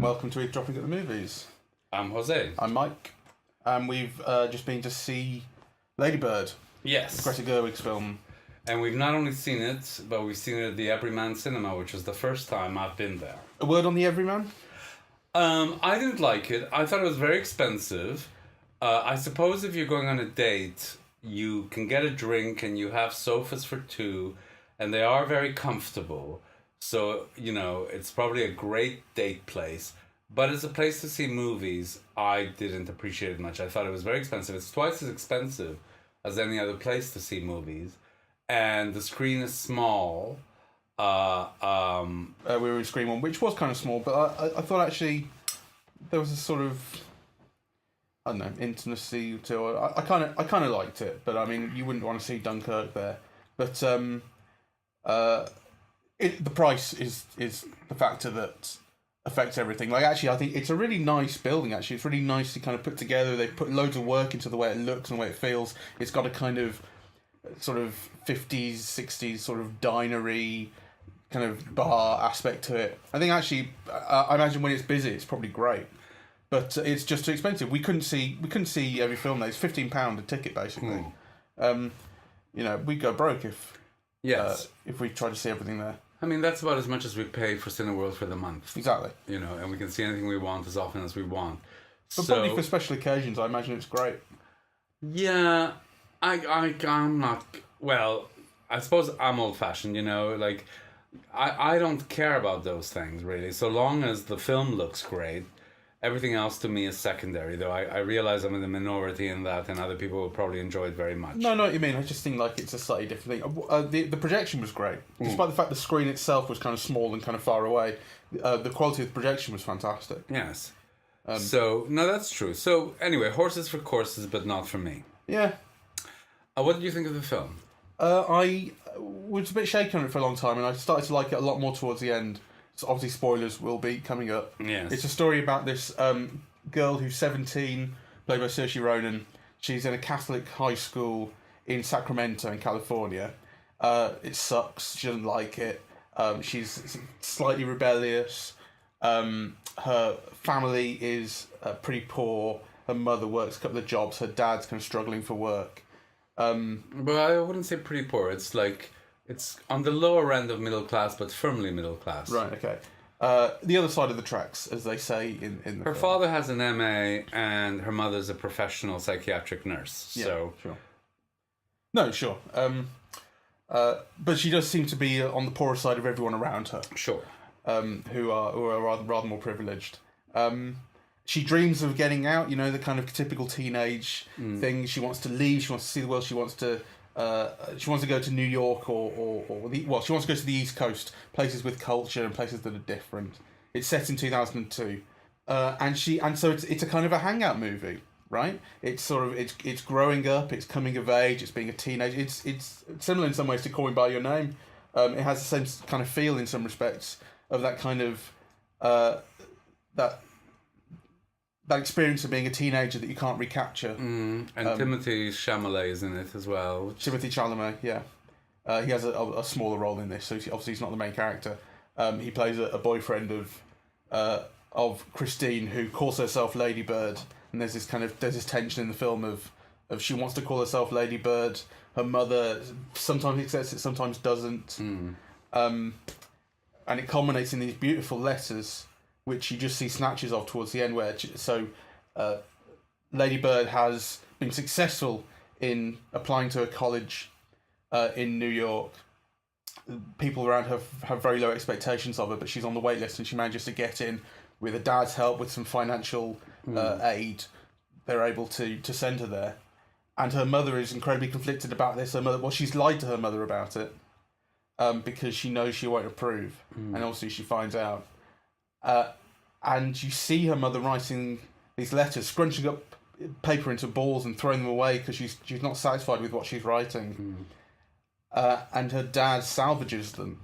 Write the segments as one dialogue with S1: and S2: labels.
S1: Welcome to Eavesdropping at the Movies.
S2: I'm Jose.
S1: I'm Mike. And we've just been to see Lady Bird.
S2: Yes.
S1: Greta Gerwig's film.
S2: And we've not only seen it, but we've seen it at the Everyman Cinema, which was the first time I've been there.
S1: A word on the Everyman?
S2: I didn't like it. I thought it was very expensive. I suppose if you're going on a date, you can get a drink and you have sofas for two, and they are very comfortable. So, you know, it's probably a great date place. But as a place to see movies, I didn't appreciate it much. I thought it was very expensive. It's twice as expensive as any other place to see movies. And the screen is small.
S1: We were in screen one, which was kind of small, but I thought actually there was a sort of, I don't know, intimacy to it. I kind of liked it, but I mean, you wouldn't want to see Dunkirk there. But the price is the factor that affects everything. Like, actually, I think it's a really nice building. Actually, it's really nicely kind of put together. They put loads of work into the way it looks and the way it feels. It's got a kind of sort of 50s, 60s sort of dinery kind of bar aspect to it. I think actually, I imagine when it's busy, it's probably great. But it's just too expensive. We couldn't see every film there. It's £15 a ticket basically. You know, we'd go broke if we tried to see everything there.
S2: I mean, that's about as much as we pay for Cineworld for the month.
S1: Exactly.
S2: You know, and we can see anything we want as often as we want.
S1: But probably for special occasions, I imagine it's great.
S2: Yeah, I'm not. Well, I suppose I'm old-fashioned. You know, like I don't care about those things really. So long as the film looks great, everything else to me is secondary. Though I realize I'm in the minority in that, and other people will probably enjoy it very much.
S1: No, I know what you mean. I just think like it's a slightly different thing. The projection was great, despite the fact the screen itself was kind of small and kind of far away. The quality of the projection was fantastic.
S2: Yes. So no, that's true. So anyway, horses for courses, but not for me.
S1: Yeah.
S2: What did you think of the film?
S1: I was a bit shaken on it for a long time, and I started to like it a lot more towards the end. So obviously, spoilers will be coming up.
S2: Yes.
S1: It's a story about this girl who's 17, played by Saoirse Ronan. She's in a Catholic high school in Sacramento, in California. It sucks. She doesn't like it. She's slightly rebellious. Her family is pretty poor. Her mother works a couple of jobs. Her dad's kind of struggling for work.
S2: But I wouldn't say pretty poor. It's like it's on the lower end of middle class, but firmly middle class.
S1: Right. Okay. The other side of the tracks, as they say in the
S2: her
S1: film.
S2: father has an MA, and her mother's a professional psychiatric nurse.
S1: Yeah,
S2: so
S1: sure. No, sure. But she does seem to be on the poorer side of everyone around her.
S2: Sure.
S1: Who are rather more privileged. She dreams of getting out, you know, the kind of typical teenage thing. She wants to leave. She wants to see the world. She wants to go to New York she wants to go to the East Coast, places with culture and places that are different. It's set in 2002, and so it's a kind of a hangout movie, right? It's sort of it's growing up, it's coming of age, it's being a teenager. It's similar in some ways to Call Me by Your Name. It has the same kind of feel in some respects of that kind of that experience of being a teenager that you can't recapture.
S2: And Timothée Chalamet is in it as well.
S1: Timothée Chalamet, yeah. He has a smaller role in this, so obviously he's not the main character. He plays a boyfriend of Christine, who calls herself Lady Bird, and there's this tension in the film of she wants to call herself Lady Bird. Her mother sometimes accepts it, sometimes doesn't. And it culminates in these beautiful letters, which you just see snatches of towards the end, where Lady Bird has been successful in applying to a college in New York. People around her have very low expectations of her, but she's on the wait list, and she manages to get in with her dad's help, with some financial aid. They're able to send her there, and her mother is incredibly conflicted about this. She's lied to her mother about it because she knows she won't approve, and obviously she finds out. And you see her mother writing these letters, scrunching up paper into balls and throwing them away because she's not satisfied with what she's writing. And her dad salvages them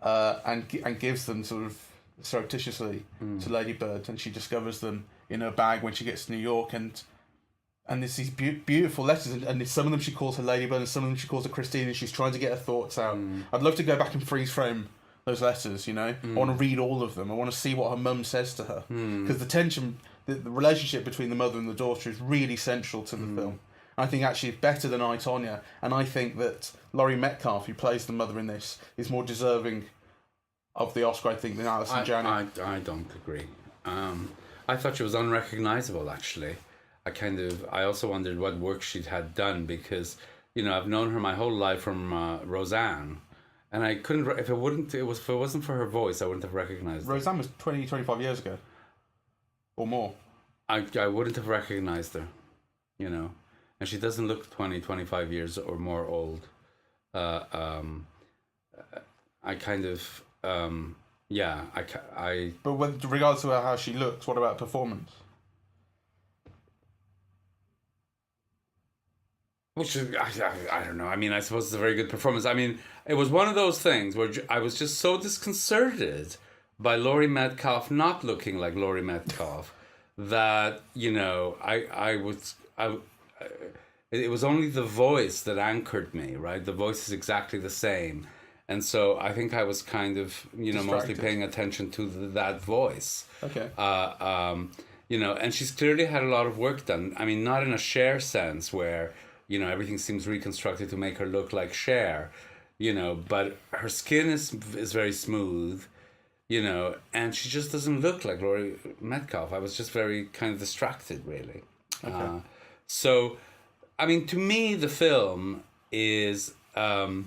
S1: and gives them sort of surreptitiously to Lady Bird, and she discovers them in her bag when she gets to New York, and and there's these beautiful letters, and some of them she calls her Ladybird, and some of them she calls her Christine, and she's trying to get her thoughts out. I'd love to go back and freeze frame those letters, you know? I want to read all of them. I want to see what her mum says to her. Because the tension, the relationship between the mother and the daughter is really central to the film. I think actually it's better than I, Tonya, and I think that Laurie Metcalf, who plays the mother in this, is more deserving of the Oscar, I think, than Alison Janney.
S2: I don't agree. I thought she was unrecognisable, actually. I also wondered what work she'd had done, because, you know, I've known her my whole life from Roseanne, and I couldn't, if it wasn't for her voice, I wouldn't have recognised her.
S1: Roseanne was 25 years ago, or more.
S2: I wouldn't have recognised her, you know, and she doesn't look 25 years or more old. I kind of, yeah,
S1: But with regards to how she looks, what about performance?
S2: Which is, I don't know. I mean, I suppose it's a very good performance. I mean, it was one of those things where I was just so disconcerted by Laurie Metcalf not looking like Laurie Metcalf that, you know, it was only the voice that anchored me, right? The voice is exactly the same. And so I think I was kind of, you know,
S1: distracted.
S2: mostly paying attention to that voice.
S1: Okay.
S2: You know, and she's clearly had a lot of work done. I mean, not in a Cher sense where, you know, everything seems reconstructed to make her look like Cher, you know, but her skin is very smooth, you know, and she just doesn't look like Laurie Metcalf. I was just very kind of distracted, really.
S1: Okay.
S2: So, I mean, to me, the film is the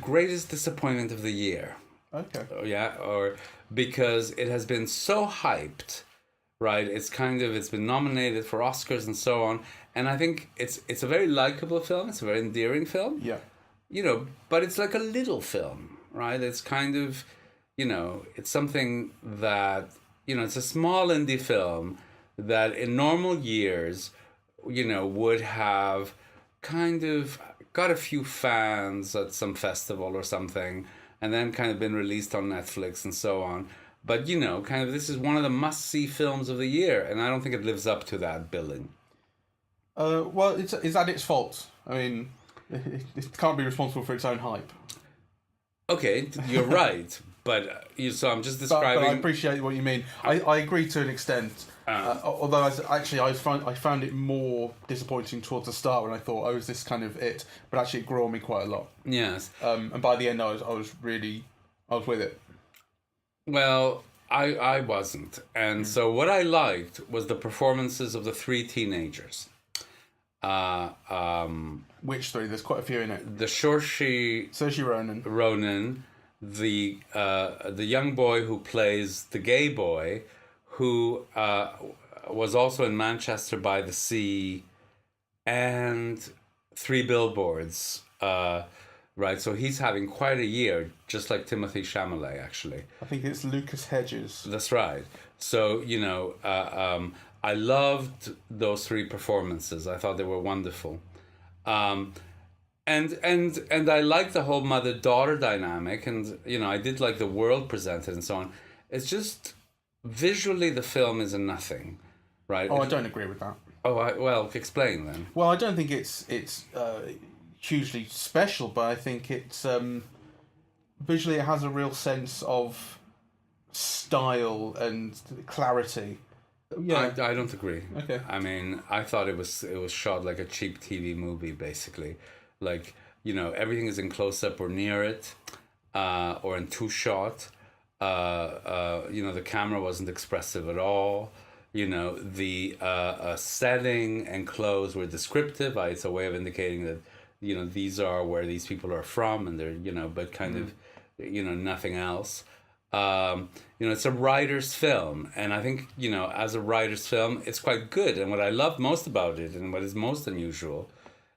S2: greatest disappointment of the year.
S1: Okay.
S2: Yeah, or because it has been so hyped, right? It's been nominated for Oscars and so on. And I think it's a very likable film. It's a very endearing film.
S1: Yeah.
S2: You know, but it's like a little film, right? It's kind of, you know, it's something that, you know, it's a small indie film that in normal years, you know, would have kind of got a few fans at some festival or something, and then kind of been released on Netflix and so on. But, you know, kind of this is one of the must-see films of the year, and I don't think it lives up to that billing.
S1: Well, is that its fault? I mean, it can't be responsible for its own hype.
S2: Okay, you're right, but so I'm just describing.
S1: But I appreciate what you mean. I agree to an extent. Although I found it more disappointing towards the start when I thought, oh, is this kind of it? But actually, it grew on me quite a lot.
S2: Yes.
S1: And by the end, I was with it.
S2: Well, I wasn't, and so what I liked was the performances of the three teenagers.
S1: Which three? There's quite a few in it.
S2: The
S1: Saoirse
S2: Ronan, the young boy who plays the gay boy, who was also in Manchester by the Sea, and Three Billboards. Right, so he's having quite a year, just like Timothée Chalamet, actually.
S1: I think it's Lucas Hedges.
S2: That's right. So, you know, I loved those three performances. I thought they were wonderful. And I liked the whole mother-daughter dynamic, and, you know, I did like the world presented and so on. It's just, visually the film is a nothing, right?
S1: Oh, I don't agree with that.
S2: Oh, well, explain then.
S1: Well, I don't think it's hugely special, but I think it's visually it has a real sense of style and clarity. Yeah,
S2: I don't agree.
S1: Okay.
S2: I mean, I thought it was shot like a cheap TV movie, basically. Like, you know, everything is in close up or near it, or in two shot. You know, the camera wasn't expressive at all. You know, the setting and clothes were descriptive. It's a way of indicating that, you know, these are where these people are from, and they're, you know, but kind of, you know, nothing else. You know, it's a writer's film, and I think, you know, as a writer's film, it's quite good. And what I love most about it, and what is most unusual,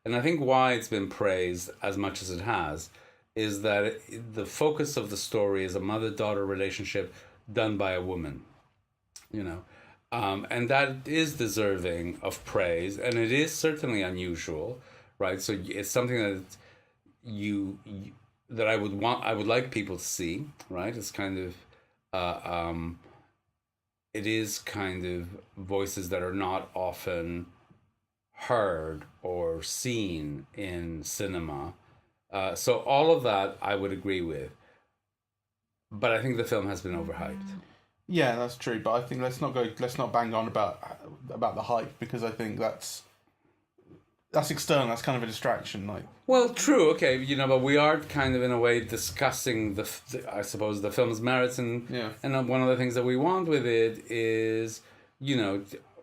S2: and I think why it's been praised as much as it has, is that the focus of the story is a mother-daughter relationship done by a woman, you know. And that is deserving of praise, and it is certainly unusual, right? So it's something that that I would like people to see, right? It's kind of it is kind of voices that are not often heard or seen in cinema. So all of that I would agree with. But I think the film has been overhyped.
S1: Yeah, that's true. But I think let's not bang on about the hype, because I think that's external. That's kind of a distraction. Like,
S2: well, true. Okay, but we are kind of in a way discussing I suppose the film's merits, and one of the things that we want with it is,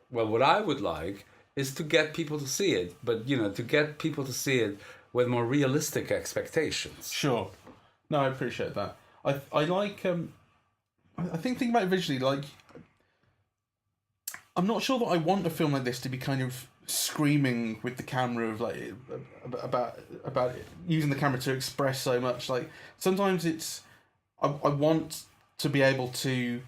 S2: what I would like is to get people to see it, but to get people to see it with more realistic expectations.
S1: Sure. No, I appreciate that. I like I think thinking about it visually, like, I'm not sure that I want a film like this to be kind of screaming with the camera of like about using the camera to express so much. Like, sometimes it's I want to be able to,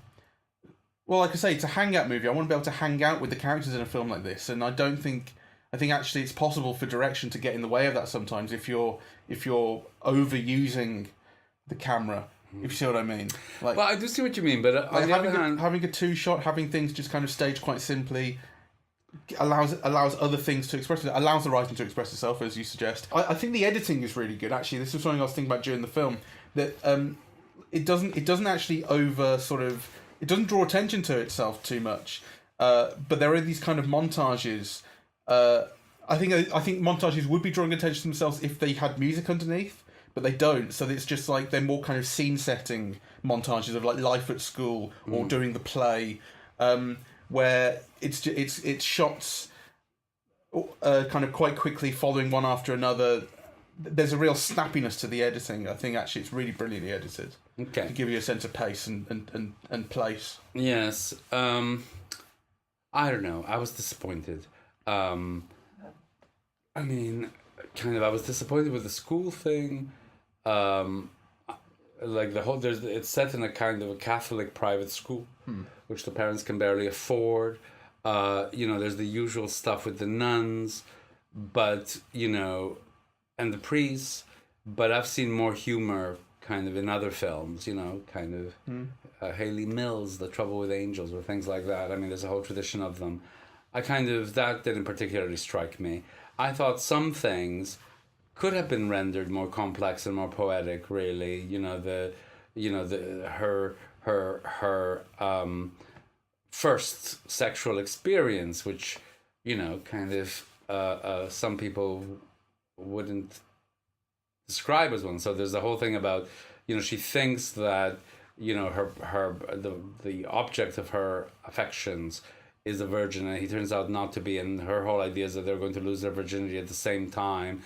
S1: well, like I say, it's a hangout movie. I want to be able to hang out with the characters in a film like this, and I think actually it's possible for direction to get in the way of that sometimes if you're overusing the camera. If you see what I mean. Like,
S2: well, I do see what you mean, but on the other hand,
S1: having a two-shot, having things just kind of staged quite simply, allows other things to express it. Allows the writing to express itself, as you suggest. I think the editing is really good. Actually, this was something I was thinking about during the film. That it doesn't actually it doesn't draw attention to itself too much. But there are these kind of montages. I think montages would be drawing attention to themselves if they had music underneath. But they don't, so it's just like they're more kind of scene-setting montages of like life at school or during the play, where it's shots kind of quite quickly following one after another. There's a real snappiness to the editing. I think actually it's really brilliantly edited.
S2: Okay,
S1: to give you a sense of pace and place.
S2: Yes, I don't know. I was disappointed. I was disappointed with the school thing. Like it's set in a kind of a Catholic private school, which the parents can barely afford. There's the usual stuff with the nuns, but and the priests. But I've seen more humor kind of in other films. Haley Mills, The Trouble with Angels, or things like that. I mean, there's a whole tradition of them. That didn't particularly strike me. I thought some things could have been rendered more complex and more poetic. Really, her first sexual experience, which some people wouldn't describe as one. So there's the whole thing about she thinks that the object of her affections is a virgin, and he turns out not to be, and her whole idea is that they're going to lose their virginity at the same time.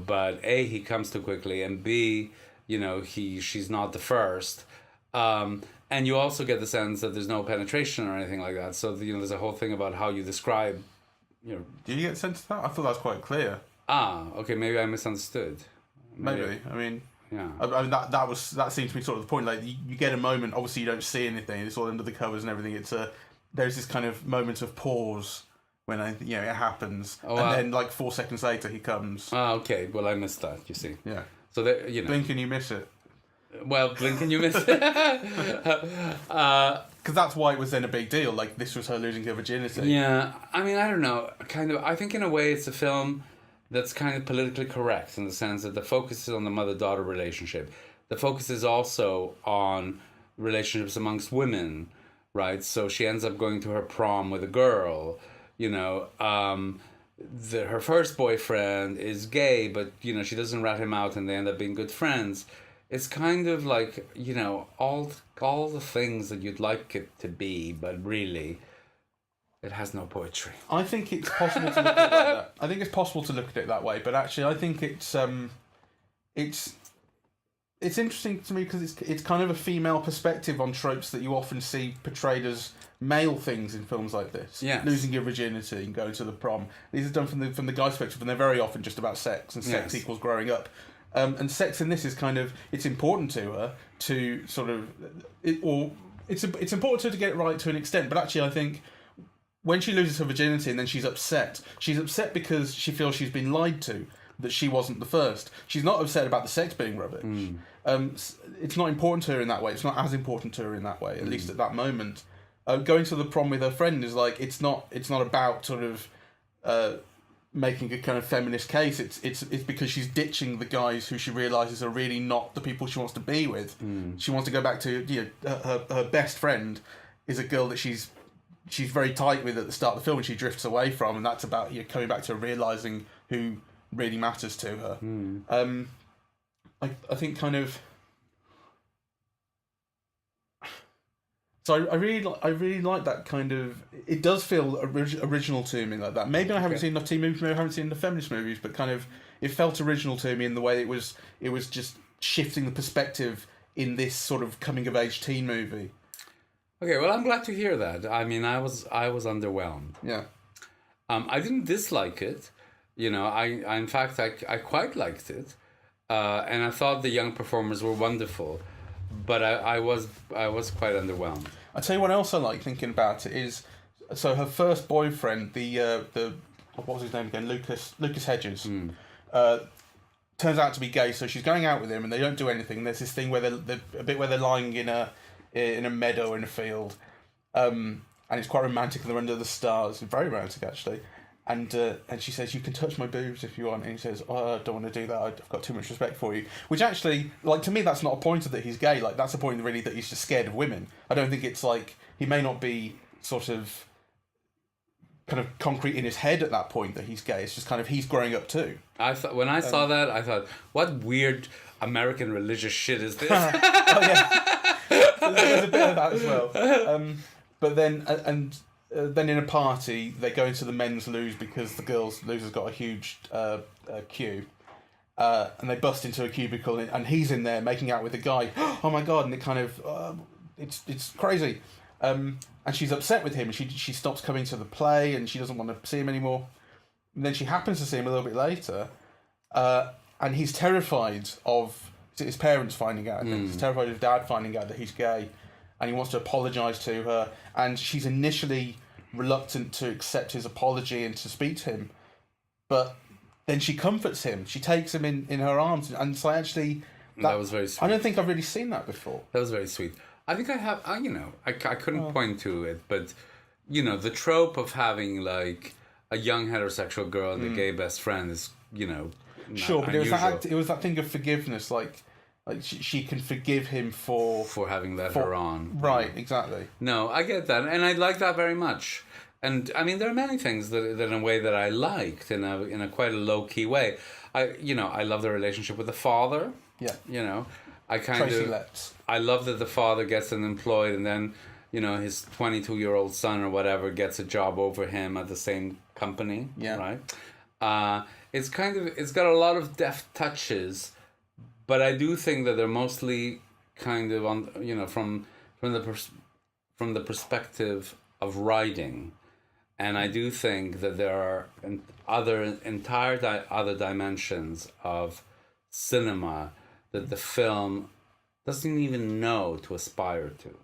S2: But A, he comes too quickly, and B, she's not the first. And you also get the sense that there's no penetration or anything like that. So, there's a whole thing about how you describe,
S1: Do you get a sense of that? I thought that was quite clear.
S2: Okay, maybe I misunderstood.
S1: Maybe. I mean,
S2: yeah.
S1: I mean, that seems to be sort of the point. Like, you get a moment, obviously you don't see anything, it's all under the covers and everything. There's this kind of moment of pause when it happens, then like 4 seconds later he comes.
S2: Okay. Well, I missed that. You see.
S1: Yeah.
S2: So that
S1: blink and you miss it.
S2: Well, blink and you miss it.
S1: Because that's why it was then a big deal. Like, this was her losing her virginity.
S2: Yeah. I mean, I don't know. I think in a way it's a film that's kind of politically correct in the sense that the focus is on the mother-daughter relationship. The focus is also on relationships amongst women, right? So she ends up going to her prom with a girl. Her first boyfriend is gay, but she doesn't rat him out, and they end up being good friends. It's kind of like all the things that you'd like it to be, but really, it has no poetry.
S1: I think it's possible to look at it like that. I think it's possible to look at it that way, but actually, I think it's interesting to me because it's kind of a female perspective on tropes that you often see portrayed as male things in films like this.
S2: Yes.
S1: Losing your virginity and going to the prom. These are done from the guy's perspective, and they're very often just about sex, and sex equals growing up. And sex in this is kind of, it's important to her to sort of, it's important to her to get it right to an extent, but actually I think when she loses her virginity and then she's upset because she feels she's been lied to, that she wasn't the first. She's not upset about the sex being rubbish. It's not important to her in that way. It's not as important to her in that way, at least at that moment. Going to the prom with her friend is like, it's not about sort of making a kind of feminist case. It's because she's ditching the guys who she realizes are really not the people she wants to be with. She wants to go back to, you know, her best friend is a girl that she's very tight with at the start of the film, and she drifts away from, and that's about, you know, coming back to realizing who really matters to her. I think kind of. So I really like that kind of. It does feel original to me like that. Maybe I haven't seen enough teen movies. Maybe I haven't seen enough feminist movies, but kind of it felt original to me in the way it was just shifting the perspective in this sort of coming of age teen movie.
S2: Okay, well, I'm glad to hear that. I mean, I was underwhelmed.
S1: Yeah.
S2: I didn't dislike it. You know, I in fact I quite liked it, and I thought the young performers were wonderful. But I was quite underwhelmed.
S1: I tell you what else I like thinking about it is, so her first boyfriend, the what was his name again, Lucas Hedges, turns out to be gay. So she's going out with him, and they don't do anything. There's this thing where they're a bit where they're lying in a meadow in a field, and it's quite romantic. And they're under the stars, very romantic actually. And she says, "You can touch my boobs if you want." And he says, "Oh, I don't want to do that. I've got too much respect for you." Which actually, like, to me, that's not a pointer that he's gay. Like, that's a point really that he's just scared of women. I don't think it's like, he may not be sort of kind of concrete in his head at that point that he's gay. It's just kind of, he's growing up too.
S2: I thought, when I saw that, I thought, what weird American religious shit is this?
S1: Oh, yeah. There's a bit of that as well. But then, then in a party, they go into the men's loos because the girls' loos has got a huge queue. And they bust into a cubicle, and he's in there making out with a guy. Oh my God, and it kind of, it's crazy. And she's upset with him, and she stops coming to the play, and she doesn't want to see him anymore. And then she happens to see him a little bit later, and he's terrified of his parents finding out. He's terrified of his dad finding out that he's gay, and he wants to apologise to her. And she's initially reluctant to accept his apology and to speak to him, but then she comforts him. She takes him in her arms, and so actually
S2: that was very sweet.
S1: I don't think I've really seen that before.
S2: That was very sweet. I think I have. I couldn't point to it, but you know, the trope of having like a young heterosexual girl and a gay best friend is, you know,
S1: sure, but it was that thing of forgiveness, like she can forgive him for
S2: having let her on.
S1: Right, exactly.
S2: No, I get that, and I like that very much. And I mean, there are many things that in a way that I liked in a quite a low key way. I love the relationship with the father.
S1: Yeah.
S2: You know, I love that the father gets unemployed, and then, you know, his 22-year-old son or whatever gets a job over him at the same company.
S1: Yeah.
S2: Right. It's got a lot of deft touches, but I do think that they're mostly kind of on, you know, from the perspective of writing. And I do think that there are other dimensions of cinema that the film doesn't even know to aspire to.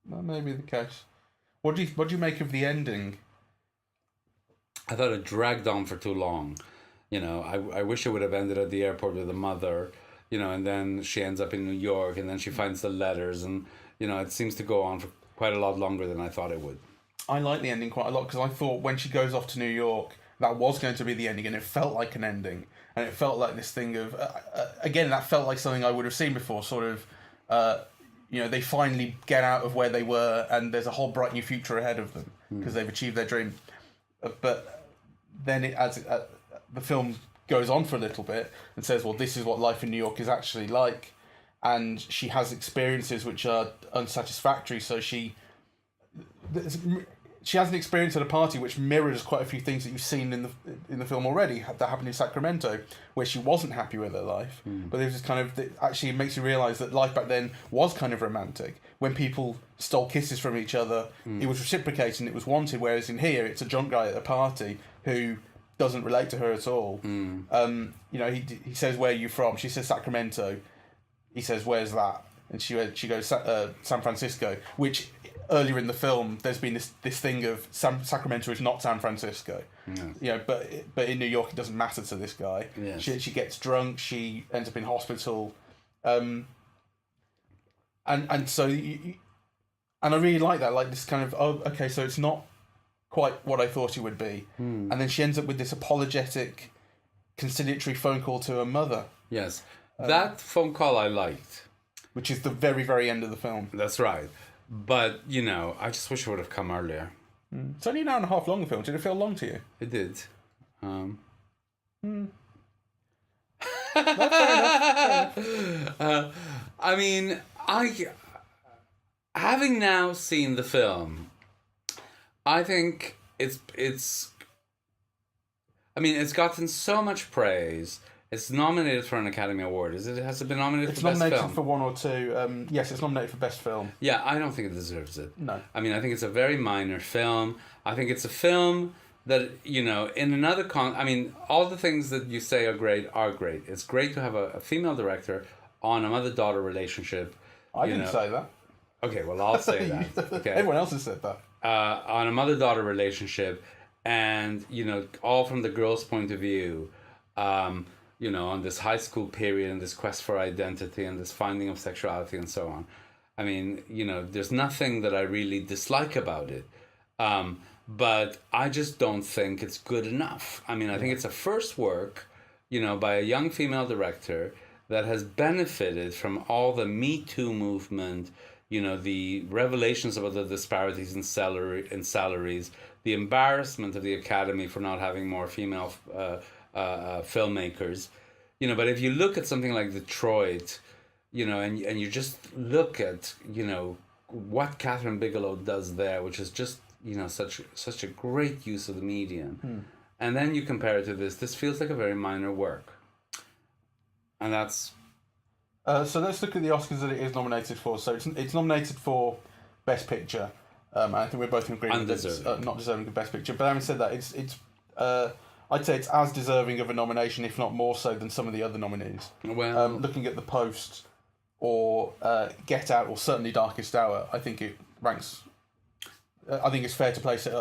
S1: That may be the case. What do you make of the ending?
S2: I thought it dragged on for too long. You know, I wish it would have ended at the airport with the mother, you know, and then she ends up in New York, and then she finds the letters, and, you know, it seems to go on for quite a lot longer than I thought it would.
S1: I like the ending quite a lot, because I thought when she goes off to New York, that was going to be the ending, and it felt like an ending. And it felt like this thing of, again, that felt like something I would have seen before, sort of, you know, they finally get out of where they were, and there's a whole bright new future ahead of them, because they've achieved their dream. But then the film goes on for a little bit and says, well, this is what life in New York is actually like. And she has experiences which are unsatisfactory, so she has an experience at a party which mirrors quite a few things that you've seen in the film already that happened in Sacramento, where she wasn't happy with her life. But there's this kind of, actually it makes you realise that life back then was kind of romantic. When people stole kisses from each other, it was reciprocated and it was wanted, whereas in here it's a drunk guy at a party who doesn't relate to her at all. You know, he says, "Where are you from?" She says Sacramento. He says, "Where's that?" And she goes, San Francisco, which earlier in the film there's been this thing of Sacramento is not San Francisco. You know, but in New York it doesn't matter to this guy.
S2: Yes.
S1: She gets drunk, she ends up in hospital, and so and I really like that, like this kind of, oh, okay, so it's not quite what I thought he would be. And then she ends up with this apologetic, conciliatory phone call to her mother.
S2: Yes. That phone call I liked.
S1: Which is the very, very end of the film.
S2: That's right. But, I just wish it would have come earlier.
S1: It's only an hour and a half long, the film. Did it feel long to you?
S2: It did. I mean, having now seen the film, I think it's gotten so much praise. It's nominated for an Academy Award. Has it been nominated for Best Film? It's
S1: nominated for one or two. Yes, it's nominated for Best Film.
S2: Yeah, I don't think it deserves it.
S1: No.
S2: I mean, I think it's a very minor film. I think it's a film that, in another all the things that you say are great are great. It's great to have a female director on a mother-daughter relationship.
S1: I didn't say that.
S2: Okay, well, I'll say that. Okay.
S1: Everyone else has said that.
S2: On a mother-daughter relationship, and, all from the girl's point of view, on this high school period and this quest for identity and this finding of sexuality and so on. I mean, there's nothing that I really dislike about it. But I just don't think it's good enough. I mean, I think it's a first work, by a young female director that has benefited from all the Me Too movement, the revelations about the disparities in salaries, the embarrassment of the Academy for not having more female filmmakers, but if you look at something like Detroit, and you just look at, what Catherine Bigelow does there, which is just, such a great use of the medium, and then you compare it to this feels like a very minor work, and that's.
S1: So let's look at the Oscars that it is nominated for. So it's nominated for Best Picture. I think we're both in agreement that it's not deserving of Best Picture. But having said that, it's I'd say it's as deserving of a nomination, if not more so, than some of the other nominees.
S2: Well,
S1: looking at The Post or Get Out or certainly Darkest Hour, I think it ranks. I think it's fair to place it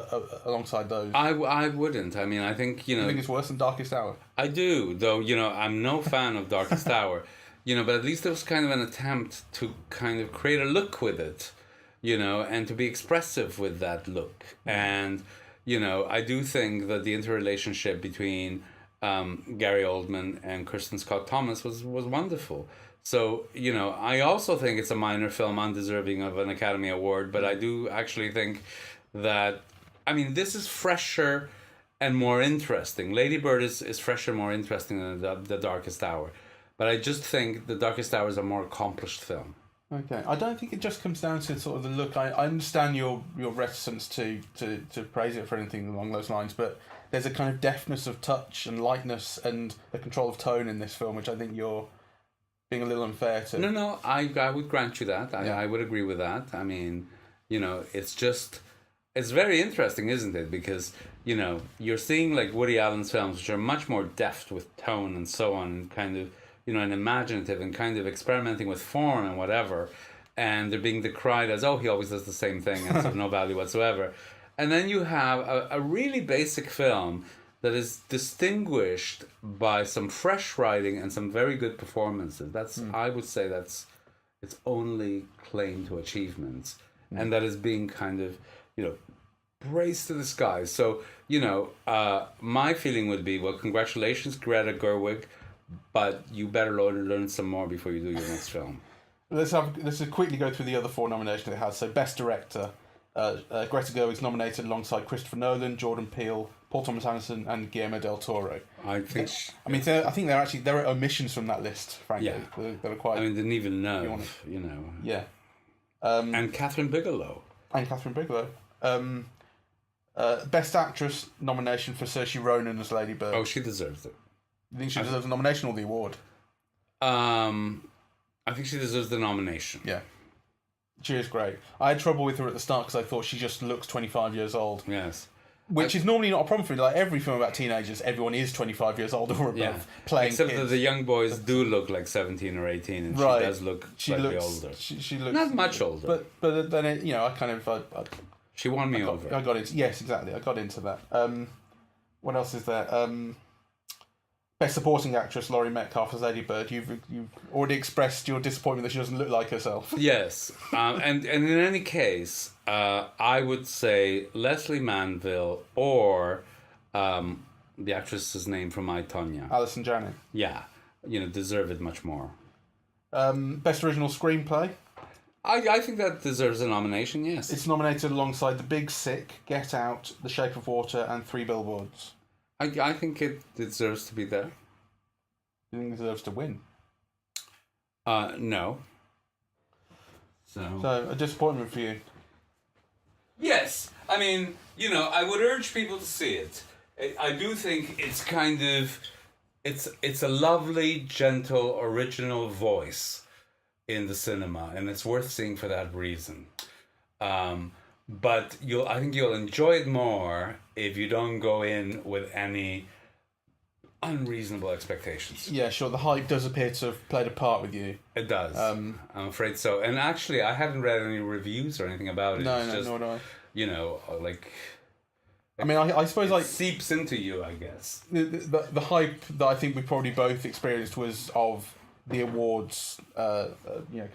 S1: alongside those.
S2: I wouldn't. I mean, I think,
S1: You think it's worse than Darkest Hour?
S2: I do, though, I'm no fan of Darkest Hour, but at least there was kind of an attempt to kind of create a look with it, and to be expressive with that look. And, I do think that the interrelationship between Gary Oldman and Kirsten Scott Thomas was wonderful. So, I also think it's a minor film undeserving of an Academy Award, but I do actually think that, this is fresher and more interesting. Lady Bird is fresher and more interesting than the Darkest Hour. But I just think The Darkest Hour is a more accomplished film.
S1: Okay. I don't think it just comes down to sort of the look. I understand your reticence to praise it for anything along those lines, but there's a kind of deftness of touch and lightness and a control of tone in this film, which I think you're being a little unfair to.
S2: No, I would grant you that. I would agree with that. I mean, it's very interesting, isn't it? Because, you're seeing like Woody Allen's films, which are much more deft with tone and so on, and kind of, and imaginative and kind of experimenting with form and whatever. And they're being decried as, he always does the same thing and it's of no value whatsoever. And then you have a really basic film that is distinguished by some fresh writing and some very good performances. That's I would say that's its only claim to achievements. And that is being kind of, praised to the skies. So, my feeling would be, well, congratulations, Greta Gerwig, but you better learn some more before you do your next film.
S1: Let's quickly go through the other four nominations it has. So, Best Director, Greta Gerwig's nominated alongside Christopher Nolan, Jordan Peele, Paul Thomas Anderson, and Guillermo del Toro.
S2: I think.
S1: I think there are omissions from that list. Frankly,
S2: yeah.
S1: That are quite.
S2: Didn't even know.
S1: Yeah.
S2: And Catherine Bigelow.
S1: Best Actress nomination for Saoirse Ronan as Lady Bird.
S2: Oh, she deserves it.
S1: You think she deserves the nomination or the award?
S2: I think she deserves the nomination.
S1: Yeah. She is great. I had trouble with her at the start because I thought she just looks 25 years old.
S2: Yes.
S1: Which is normally not a problem for me. Like every film about teenagers, everyone is 25 years old or above playing
S2: Except
S1: kids.
S2: that the young boys do look like 17 or 18 and she does look slightly older.
S1: She looks...
S2: Not much older.
S1: But then, I kind of...
S2: she won me over.
S1: I got into... Yes, exactly. I got into that. What else is there? Best Supporting Actress, Laurie Metcalf as Lady Bird. You've already expressed your disappointment that she doesn't look like herself.
S2: Yes. And in any case, I would say Leslie Manville or the actress's name from I, Tonya.
S1: Alison Janney.
S2: Yeah, deserve it much more.
S1: Best original screenplay.
S2: I think that deserves a nomination, yes.
S1: It's nominated alongside The Big Sick, Get Out, The Shape of Water, and Three Billboards.
S2: I think it deserves to be there.
S1: You think it deserves to win?
S2: No.
S1: So, a disappointment for you.
S2: Yes. I mean, I would urge people to see it. I do think it's kind of... It's a lovely, gentle, original voice in the cinema, and it's worth seeing for that reason. But I think you'll enjoy it more if you don't go in with any unreasonable expectations.
S1: Yeah, sure. The hype does appear to have played a part with you.
S2: It does. I'm afraid so. And actually, I haven't read any reviews or anything about it.
S1: No,
S2: it's just,
S1: nor do I.
S2: I
S1: mean, I suppose
S2: it seeps into you, I guess.
S1: The hype that I think we probably both experienced was of the awards. Kind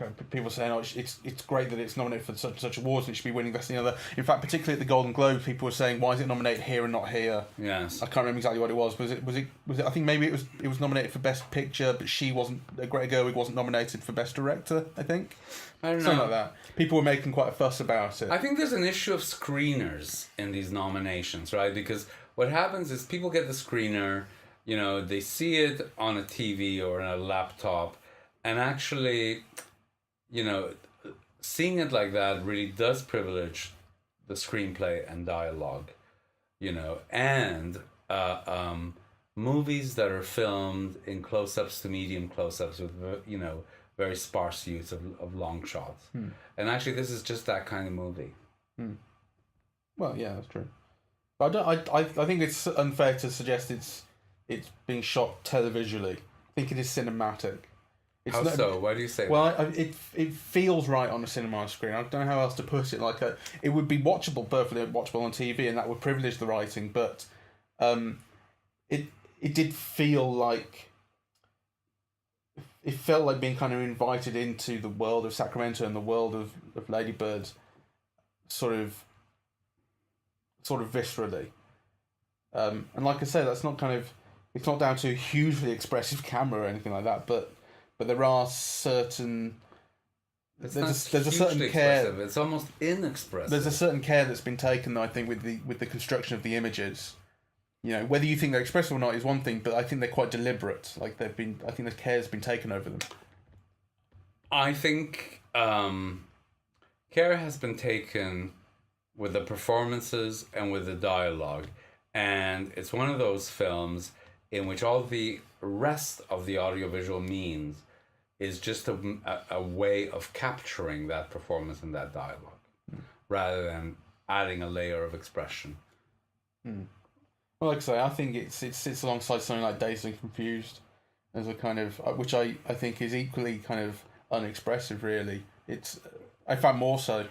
S1: of people saying, "Oh, it's great that it's nominated for such awards, and it should be winning best in the other." In fact, particularly at the Golden Globes, people were saying, "Why is it nominated here and not here?"
S2: Yes.
S1: I can't remember exactly what it was. Was it? I think maybe it was nominated for Best Picture, but she wasn't. Greta Gerwig wasn't nominated for Best Director. I think.
S2: I don't know.
S1: Something like that. People were making quite a fuss about it.
S2: I think there's an issue of screeners in these nominations, right? Because what happens is people get the screener, they see it on a TV or on a laptop, and actually, seeing it like that really does privilege the screenplay and dialogue, and movies that are filmed in close-ups to medium close-ups with, very sparse use of long shots. And actually, this is just that kind of movie.
S1: Well, yeah, that's true. But I think it's unfair to suggest it's being shot televisually. I think it is cinematic. It's
S2: How so? Why do you say that?
S1: Well, it feels right on a cinema screen. I don't know how else to put it. It would be perfectly watchable on TV, and that would privilege the writing. But it did feel like it felt like being kind of invited into the world of Sacramento and the world of Lady Bird, sort of viscerally. And like I say, that's not it's not down to a hugely expressive camera or anything like that, but there are certain... There's a certain care.
S2: Expressive. It's almost inexpressive.
S1: There's a certain care that's been taken, I think, with the construction of the images. Whether you think they're expressive or not is one thing, but I think they're quite deliberate. I think the care's been taken over them.
S2: I think care has been taken with the performances and with the dialogue, and it's one of those films in which all the rest of the audiovisual means is just a way of capturing that performance and that dialogue, rather than adding a layer of expression.
S1: Well, like I say, I think it sits alongside something like Dazed and Confused as a kind of, which I think is equally kind of unexpressive, really. I found more so,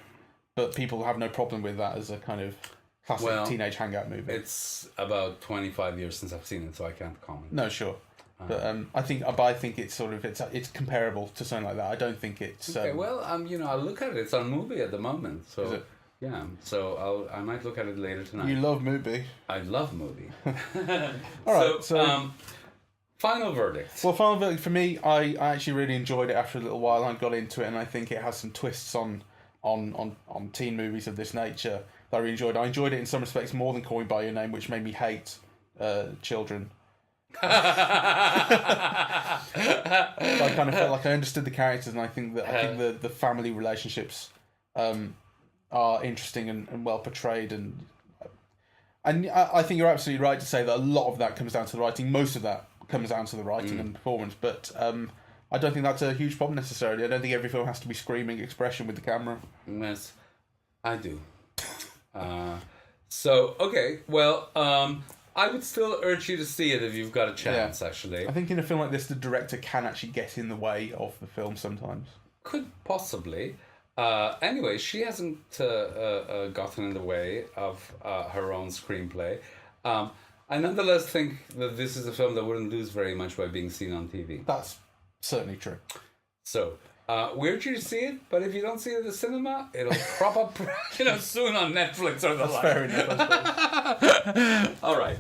S1: but people have no problem with that as a kind of classic teenage hangout movie.
S2: It's about 25 years since I've seen it, so I can't comment.
S1: No, sure. But I think it's sort of it's comparable to something like that. I don't think it's.
S2: Okay, well, I'll look at it. It's on Movie at the moment, so.
S1: Is it?
S2: Yeah, so I might look at it later tonight.
S1: You love Movie.
S2: I love Movie.
S1: All right, so
S2: final verdict.
S1: Well, final verdict for me, I actually really enjoyed it after a little while. I got into it, and I think it has some twists on teen movies of this nature that I really enjoyed. I enjoyed it in some respects more than Call Me by Your Name, which made me hate children. I kind of felt like I understood the characters, and I think the family relationships are interesting and well portrayed, and I think you're absolutely right to say that a lot of that comes down to the writing. Most of that comes down to the writing and performance, but I don't think that's a huge problem necessarily. I don't think every film has to be screaming expression with the camera.
S2: Yes, I do. So okay, well, I would still urge you to see it if you've got a chance. Yeah. Actually,
S1: I think in a film like this, the director can actually get in the way of the film sometimes.
S2: Could possibly. Anyway, she hasn't gotten in the way of her own screenplay. I nonetheless think that this is a film that wouldn't lose very much by being seen on TV.
S1: That's certainly true.
S2: So, We urge you to see it, but if you don't see it at the cinema, it'll crop up, soon on Netflix or the like.
S1: Fair enough, I suppose.
S2: All right.